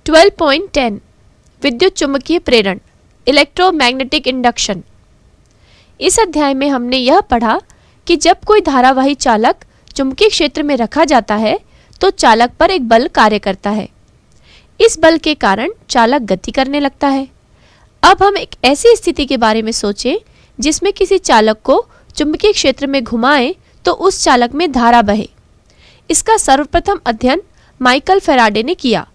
12.10 विद्युत चुम्बकीय प्रेरण इलेक्ट्रोमैग्नेटिक इंडक्शन। इस अध्याय में हमने यह पढ़ा कि जब कोई धारावाही चालक चुंबकीय क्षेत्र में रखा जाता है तो चालक पर एक बल कार्य करता है। इस बल के कारण चालक गति करने लगता है। अब हम एक ऐसी स्थिति के बारे में सोचें जिसमें किसी चालक को चुंबकीय क्षेत्र में घुमाएं तो उस चालक में धारा बहे। इसका सर्वप्रथम अध्ययन माइकल फैराडे ने किया।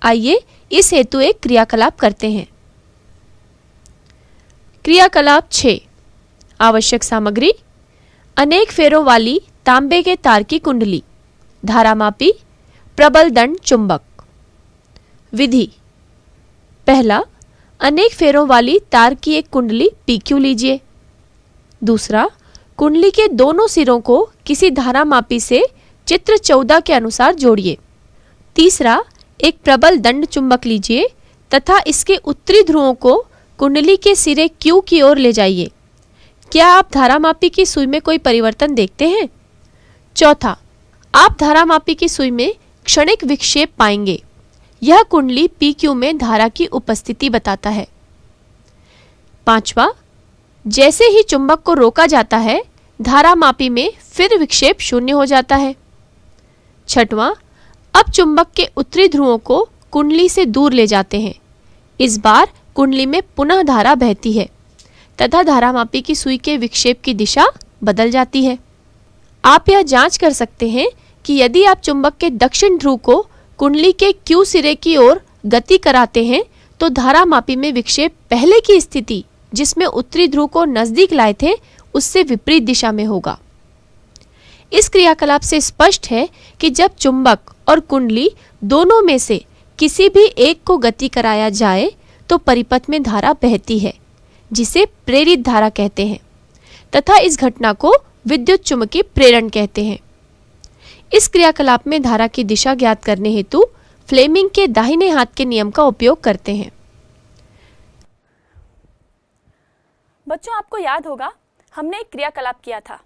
आइए इस हेतु एक क्रियाकलाप करते हैं। क्रियाकलाप 6। आवश्यक सामग्री: अनेक फेरों वाली तांबे के तार की कुंडली, धारामापी, प्रबल दंड चुंबक। विधि: पहला, अनेक फेरों वाली तार की एक कुंडली PQ लीजिए। दूसरा, कुंडली के दोनों सिरों को किसी धारामापी से चित्र 14 के अनुसार जोड़िए। तीसरा, एक प्रबल दंड चुंबक लीजिए तथा इसके उत्तरी ध्रुवों को कुंडली के सिरे Q की ओर ले जाइए। क्या आप धारामापी की सुई में कोई परिवर्तन देखते हैं? चौथा, आप धारामापी की सुई में क्षणिक विक्षेप पाएंगे। यह कुंडली PQ में धारा की उपस्थिति बताता है। पांचवा, जैसे ही चुंबक को रोका जाता है धारामापी में फिर विक्षेप शून्य हो जाता है। छठवां, अब चुंबक के उत्तरी ध्रुवों को कुंडली से दूर ले जाते हैं। इस बार कुंडली में पुनः धारा बहती है तथा धारामापी की सुई के विक्षेप की दिशा बदल जाती है। आप यह जांच कर सकते हैं कि यदि आप चुंबक के दक्षिण ध्रुव को कुंडली के Q सिरे की ओर गति कराते हैं तो धारामापी में विक्षेप पहले की स्थिति जिसमें उत्तरी ध्रुव को नजदीक लाए थे उससे विपरीत दिशा में होगा। इस क्रियाकलाप से स्पष्ट है कि जब चुंबक और कुंडली दोनों में से किसी भी एक को गति कराया जाए तो परिपथ में धारा बहती है जिसे प्रेरित धारा कहते हैं तथा इस घटना को विद्युत चुम्बकीय प्रेरण कहते हैं। इस क्रियाकलाप में धारा की दिशा ज्ञात करने हेतु फ्लेमिंग के दाहिने हाथ के नियम का उपयोग करते हैं। बच्चों, आपको याद होगा हमने एक क्रियाकलाप किया था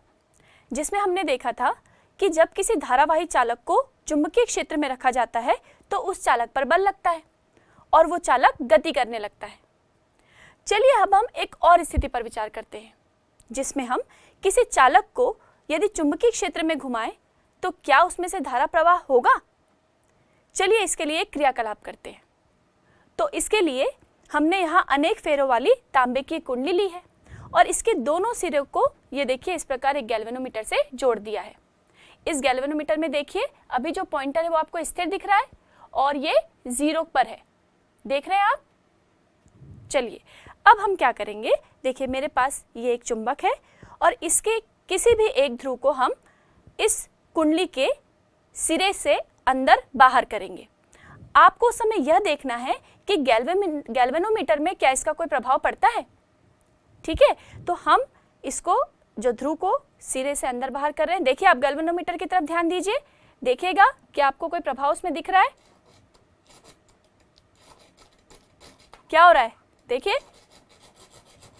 जिसमें हमने देखा था कि जब किसी धारावाही चालक को चुंबकीय क्षेत्र में रखा जाता है तो उस चालक पर बल लगता है और वो चालक गति करने लगता है। चलिए अब हम एक और स्थिति पर विचार करते हैं जिसमें हम किसी चालक को यदि चुंबकीय क्षेत्र में घुमाएं तो क्या उसमें से धारा प्रवाह होगा? चलिए इसके लिए एक क्रियाकलाप करते हैं। तो इसके लिए हमने यहाँ अनेक फेरों वाली तांबे की कुंडली ली है और इसके दोनों सिरों को ये देखिए इस प्रकार एक गैल्वेनोमीटर से जोड़ दिया है। इस गैल्वेनोमीटर में देखिए अभी जो पॉइंटर है वो आपको स्थिर दिख रहा है और ये 0 पर है, देख रहे हैं आप? चलिए अब हम क्या करेंगे, देखिए मेरे पास ये एक चुंबक है और इसके किसी भी एक ध्रुव को हम इस कुंडली के सिरे से अंदर बाहर करेंगे। आपको उस समय यह देखना है कि गैल्वेनोमीटर में क्या इसका कोई प्रभाव पड़ता है। ठीक है, तो हम इसको जो ध्रुव को सिरे से अंदर बाहर कर रहे हैं, देखिए आप गैल्वेनोमीटर की तरफ ध्यान दीजिए, देखिएगा कि आपको कोई प्रभाव उसमें दिख रहा है। क्या हो रहा है? देखिए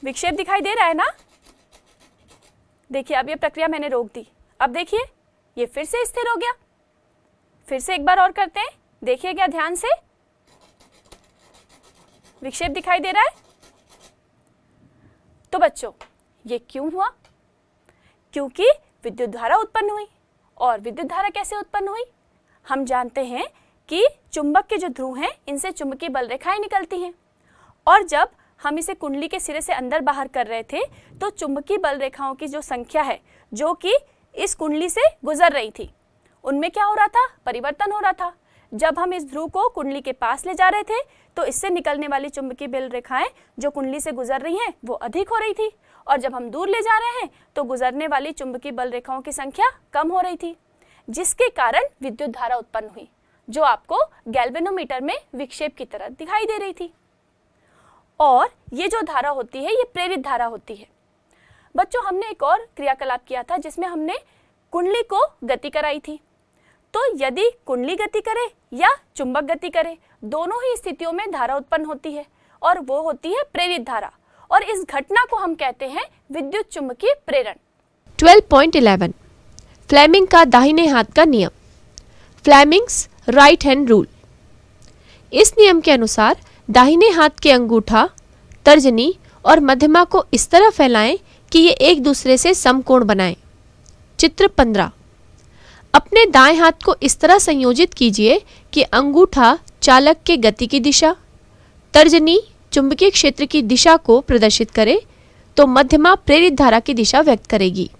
विक्षेप दिखाई दे रहा है ना। देखिए अब ये प्रक्रिया मैंने रोक दी। अब देखिए ये फिर से स्थिर हो गया। फिर से एक बार और करते हैं, देखिएगा ध्यान से, विक्षेप दिखाई दे रहा है। तो बच्चों ये क्यों हुआ? क्योंकि विद्युत धारा उत्पन्न हुई। और विद्युत धारा कैसे उत्पन्न हुई? हम जानते हैं कि चुंबक के जो ध्रुव हैं इनसे चुंबकीय बल रेखाएं निकलती हैं और जब हम इसे कुंडली के सिरे से अंदर बाहर कर रहे थे तो चुंबकीय बल रेखाओं की जो संख्या है जो कि इस कुंडली से गुजर रही थी उनमें क्या हो रहा था? परिवर्तन हो रहा था। जब हम इस ध्रुव को कुंडली के पास ले जा रहे थे तो इससे निकलने वाली चुंबकीय बल रेखाएं जो कुंडली से गुजर रही हैं वो अधिक हो रही थी और जब हम दूर ले जा रहे हैं तो गुजरने वाली चुंबकीय बल रेखाओं की संख्या कम हो रही थी, जिसके कारण विद्युत धारा उत्पन्न हुई जो आपको गैल्वेनोमीटर में विक्षेप की तरह दिखाई दे रही थी। और ये जो धारा होती है ये प्रेरित धारा होती है। बच्चों हमने एक और क्रियाकलाप किया था जिसमें हमने कुंडली को गति कराई थी। तो यदि कुंडली गति करे या चुंबक गति करे, दोनों ही स्थितियों में धारा उत्पन्न होती है और वो होती है प्रेरित धारा और इस घटना को हम कहते हैं विद्युत चुम्बकीय प्रेरण। 12.11 फ्लेमिंग का दाहिने हाथ का नियम, फ्लेमिंग्स राइट हैंड रूल। इस नियम के अनुसार दाहिने हाथ के अंगूठा, तर्जनी और मध्यमा को इस तरह फैलाएं कि ये एक दूसरे से समकोण बनाएं। चित्र 15। अपने दाएं हाथ को इस तरह संयोजित कीजिए कि अंगूठा चालक के गति की दिशा, तर्जनी चुंबकीय क्षेत्र की दिशा को प्रदर्शित करे तो मध्यमा प्रेरित धारा की दिशा व्यक्त करेगी।